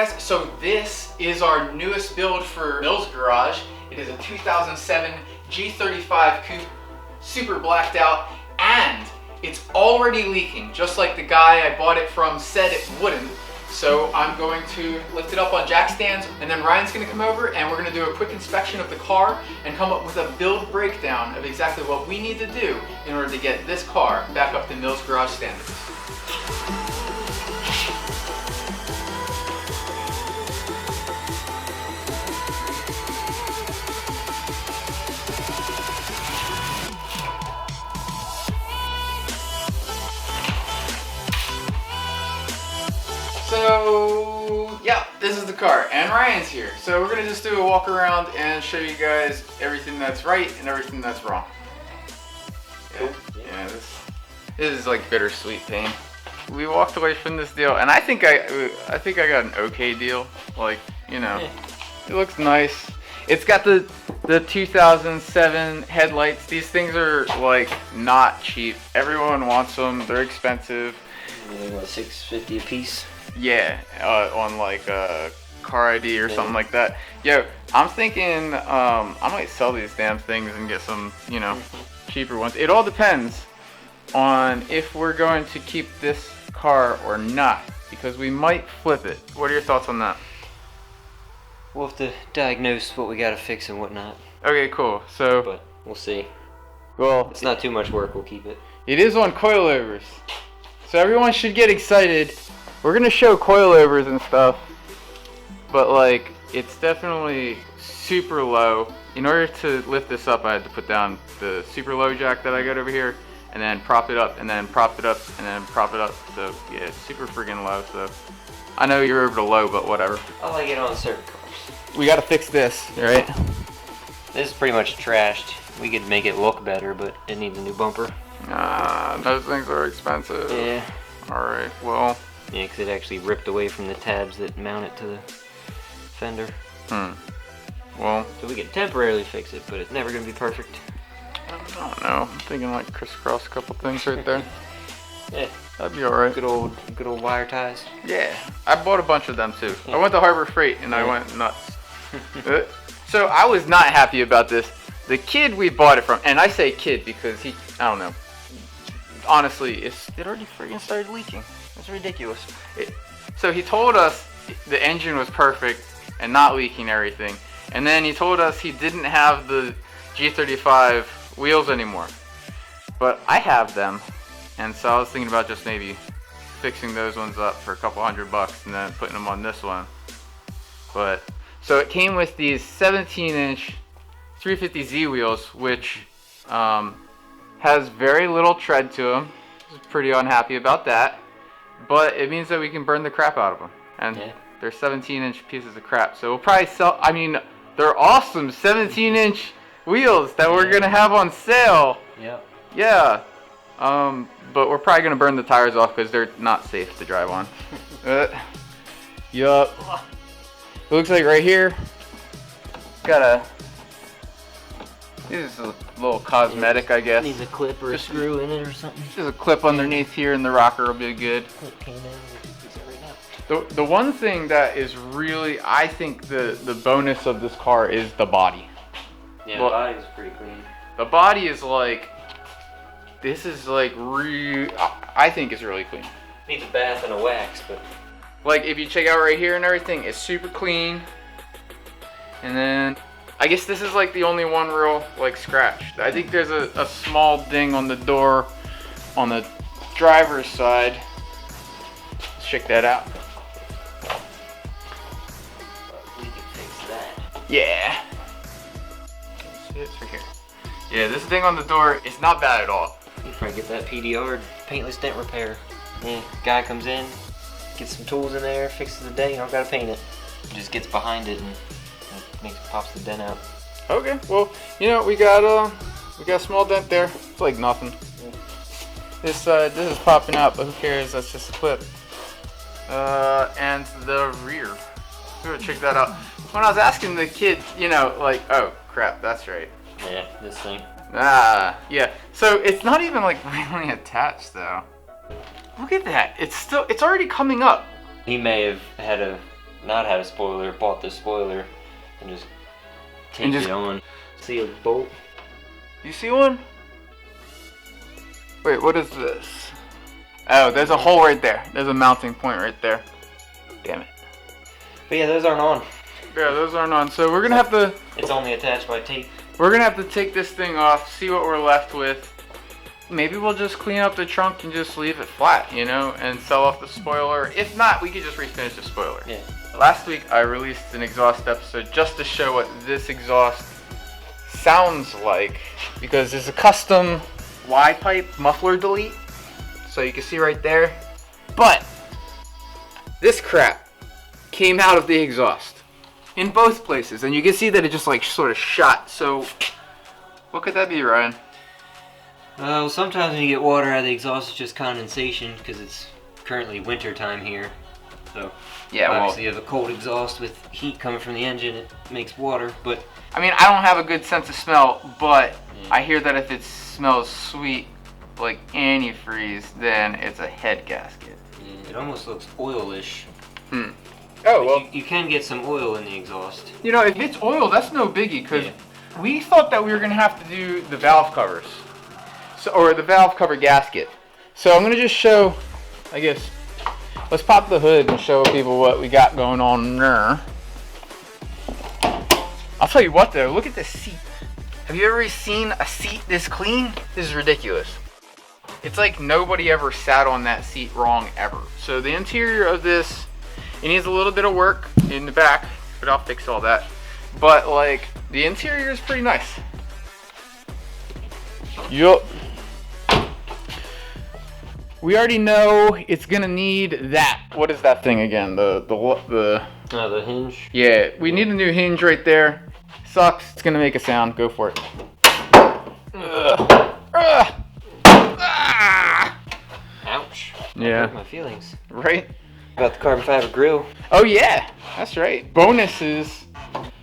guys, so this is our newest build for Mill's Garage. It is a 2007 G35 Coupe, super blacked out, and it's already leaking, just like the guy I bought it from said it wouldn't. So I'm going to lift it up on jack stands, and then Ryan's gonna come over and we're gonna do a quick inspection of the car and come up with a build breakdown of exactly what we need to do in order to get this car back up to Mill's Garage standards. So yeah, this is the car, and Ryan's here. So we're gonna just do a walk around and show you guys everything that's right and everything that's wrong. Yeah, this is like bittersweet pain. We walked away from this deal, and I think I got an okay deal. Like, you know, it looks nice. It's got the 2007 headlights. These things are like not cheap. Everyone wants them. They're expensive. They're what, $6.50 a piece? Yeah, on like Car ID or something like that. Yo, I'm thinking I might sell these damn things and get some, you know, cheaper ones. It all depends on if we're going to keep this car or not, because we might flip it. What are your thoughts on that? We'll have to diagnose what we gotta fix and whatnot. Okay, cool. So, but we'll see. Well, it's not too much work. We'll keep it. It is on coilovers, so everyone should get excited. We're gonna show coilovers and stuff, but like, it's definitely super low. In order to lift this up, I had to put down the super low jack that I got over here, and then prop it up, and then prop it up, and then prop it up. So yeah, it's super friggin' low. So I know you're over the low, but whatever. I like it on certain cars. We gotta fix this, right? This is pretty much trashed. We could make it look better, but it needs a new bumper. Those things are expensive. Yeah. All right, well. Yeah, because it actually ripped away from the tabs that mount it to the fender. Well. So we can temporarily fix it, but it's never going to be perfect. I don't know. I'm thinking like crisscross a couple things right there. Yeah. That'd be alright. Good old wire ties. Yeah. I bought a bunch of them too. I went to Harbor Freight and I went nuts. So I was not happy about this. The kid we bought it from, and I say kid because I don't know. Honestly, it already friggin' started leaking. It's ridiculous. So he told us the engine was perfect and not leaking everything. And then he told us he didn't have the G35 wheels anymore. But I have them. And so I was thinking about just maybe fixing those ones up for a couple $100 and then putting them on this one. But so it came with these 17-inch 350Z wheels, which has very little tread to them. I was pretty unhappy about that. But it means that we can burn the crap out of them. And they're 17-inch pieces of crap. So we'll probably sell, I mean, they're awesome 17-inch wheels that we're going to have on sale. Yep. Yeah. But we're probably going to burn the tires off because they're not safe to drive on. Yup. It looks like right here, got this is a little cosmetic, I guess. Needs a clip or a screw in it or something. Just a clip underneath here and the rocker will be good. The one thing that is really, I think the bonus of this car is the body. Yeah, the body is pretty clean. The body is like, this is like, I think it's really clean. Needs a bath and a wax, but. Like if you check out right here and everything, it's super clean. And then, I guess this is like the only one real like scratch. I think there's a small ding on the door on the driver's side. Let's check that out. We can fix that. Yeah. See, it's right here. Yeah, this thing on the door is not bad at all. You probably get that PDR, paintless dent repair. Yeah, guy comes in, gets some tools in there, fixes the dent. You don't gotta paint it. Just gets behind it and pops the dent out. Okay, well, you know, we got a small dent there. It's like nothing. This is popping out, but who cares? That's just a clip. And the rear. We're gonna check that out. When I was asking the kid, you know, like, oh crap, that's right. Yeah, this thing. Yeah. So it's not even like really attached though. Look at that. It's already coming up. He may have had a not had a spoiler, bought the spoiler, and just taped it on. See a bolt? You see one? Wait, what is this? Oh, there's a hole right there. There's a mounting point right there. Damn it. But yeah, those aren't on. Yeah, those aren't on. So we're gonna have to. It's only attached by tape. We're gonna have to take this thing off, see what we're left with. Maybe we'll just clean up the trunk and just leave it flat, you know, and sell off the spoiler. If not, we could just refinish the spoiler. Yeah. Last week I released an exhaust episode just to show what this exhaust sounds like, because there's a custom Y pipe muffler delete, so you can see right there. But this crap came out of the exhaust in both places, and you can see that it just like sort of shot. So what could that be, Ryan? Well, sometimes when you get water out of the exhaust, it's just condensation because it's currently winter time here. So yeah, obviously you have a cold exhaust with heat coming from the engine, it makes water. But I mean, I don't have a good sense of smell, but I hear that if it smells sweet like antifreeze, then it's a head gasket. Yeah, it almost looks oilish. Oh, well. You can get some oil in the exhaust. You know, if it's oil, that's no biggie, because we thought that we were going to have to do the valve covers. So, or the valve cover gasket. So I'm going to just show, I guess, let's pop the hood and show people what we got going on there. I'll tell you what though, look at this seat. Have you ever seen a seat this clean? This is ridiculous. It's like nobody ever sat on that seat wrong ever. So the interior of this, it needs a little bit of work in the back, but I'll fix all that. But like, the interior is pretty nice. Yup. We already know it's gonna need that. What is that thing again? The hinge. Yeah, we need a new hinge right there. Sucks. It's gonna make a sound. Go for it. Ouch. Yeah. Hurt my feelings. Right? About the carbon fiber grill. Oh yeah, that's right. Bonuses.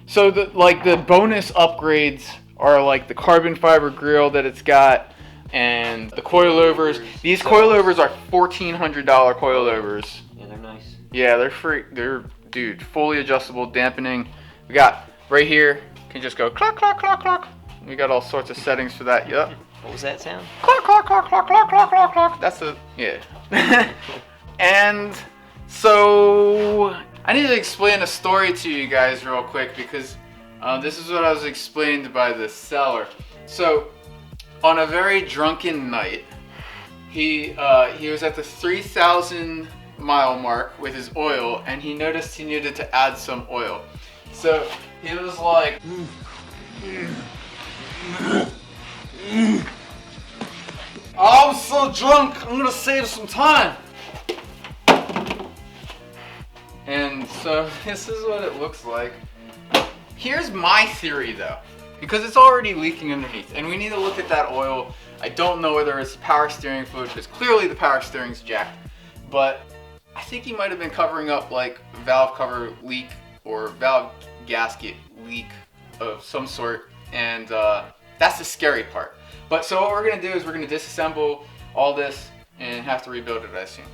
So the bonus upgrades are like the carbon fiber grill that it's got, and the coilovers. These coilovers are $1,400 coilovers. Yeah, they're nice. Yeah, they're free. They're, dude, fully adjustable dampening. We got right here, can just go clock, clock, clock, clock. We got all sorts of settings for that. Yep. What was that sound? Clock, clock, clock, clock, clock, clock, clock, clock. That's a, yeah. And so I need to explain a story to you guys real quick, because this is what I was explained by the seller. So on a very drunken night, he was at the 3,000 mile mark with his oil, and he noticed he needed to add some oil. So he was like, I'm so drunk, I'm gonna save some time. And so this is what it looks like. Here's my theory though, because it's already leaking underneath, and we need to look at that oil. I don't know whether it's power steering fluid, because clearly the power steering's jacked, but I think he might have been covering up like valve cover leak or valve gasket leak of some sort, and that's the scary part. But so what we're gonna do is we're gonna disassemble all this and have to rebuild it, I assume.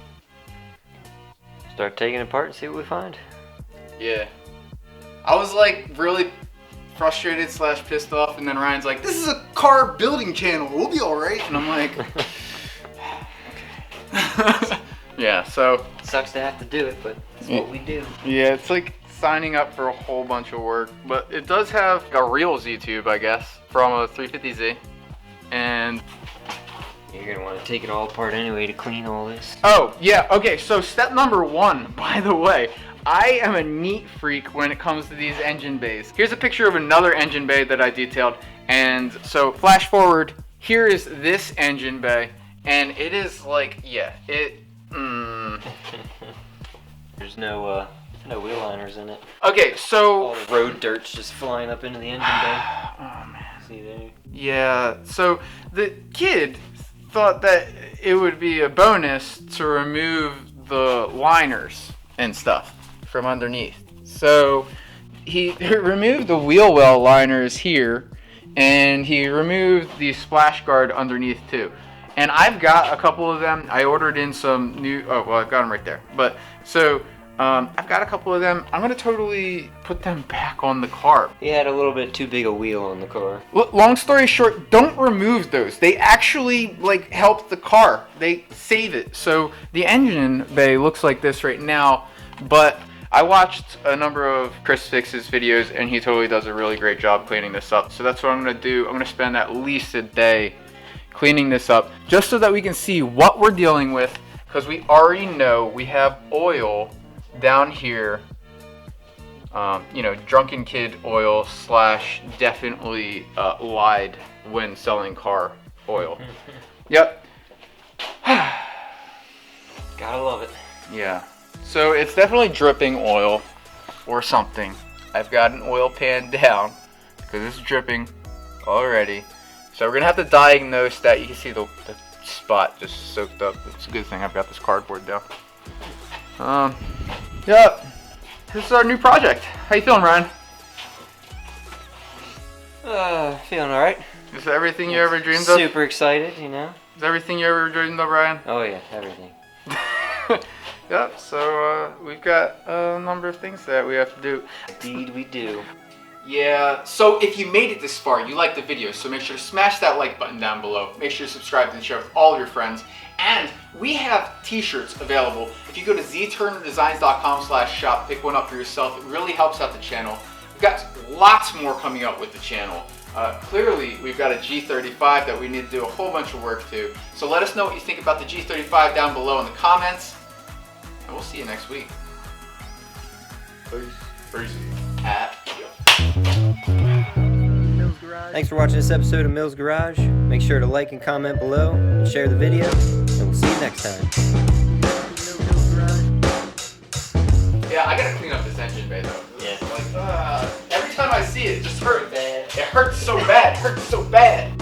Start taking it apart and see what we find. Yeah. I was like really frustrated / pissed off, and then Ryan's like, this is a car building channel, we'll be alright. And I'm like, okay. Yeah, so. Sucks to have to do it, but it's what we do. Yeah, it's like signing up for a whole bunch of work, but it does have a real Z-tube, I guess, from a 350Z. And you're gonna want to take it all apart anyway to clean all this. oh, yeah, okay, so step number 1, by the way, I am a neat freak when it comes to these engine bays. Here's a picture of another engine bay that I detailed, and so flash forward, here is this engine bay, and it is like, yeah, There's no wheel liners in it. Okay, so all the road dirt's just flying up into the engine bay. Oh man. See there? Yeah, so the kid thought that it would be a bonus to remove the liners and stuff from underneath. So he removed the wheel well liners here, and he removed the splash guard underneath too. And I've got a couple of them. I ordered in some new, oh well, I've got them right there. But so I've got a couple of them. I'm gonna totally put them back on the car. He had a little bit too big a wheel on the car. Long story short, don't remove those. They actually like help the car. They save it. So the engine bay looks like this right now, but I watched a number of Chris Fix's videos and he totally does a really great job cleaning this up. So that's what I'm gonna do. I'm gonna spend at least a day cleaning this up just so that we can see what we're dealing with, because we already know we have oil down here, you know, drunken kid oil slash definitely lied when selling car oil. Yep. Gotta love it. Yeah. So it's definitely dripping oil or something. I've got an oil pan down because it's dripping already. So we're gonna have to diagnose that. You can see the spot just soaked up. It's a good thing I've got this cardboard down. Yeah, this is our new project. How you feeling, Ryan? Feeling alright. Is it everything you ever dreamed of? Super excited, you know? Is everything you ever dreamed of, Ryan? Oh yeah, everything. Yep, so we've got a number of things that we have to do. Indeed we do. Yeah, so if you made it this far, you liked the video, so make sure to smash that like button down below. Make sure to subscribe and share with all of your friends. And we have t-shirts available. If you go to zturnerdesigns.com/shop, pick one up for yourself. It really helps out the channel. We've got lots more coming up with the channel. Clearly, we've got a G35 that we need to do a whole bunch of work to. So let us know what you think about the G35 down below in the comments. And we'll see you next week. Peace. Peace. Thanks for watching this episode of Mills Garage. Make sure to like and comment below and share the video, and we'll see you next time. Yeah, I gotta clean up this engine bay though. Yeah. Like, every time I see it, it just hurts. It hurts so bad. It hurts so bad.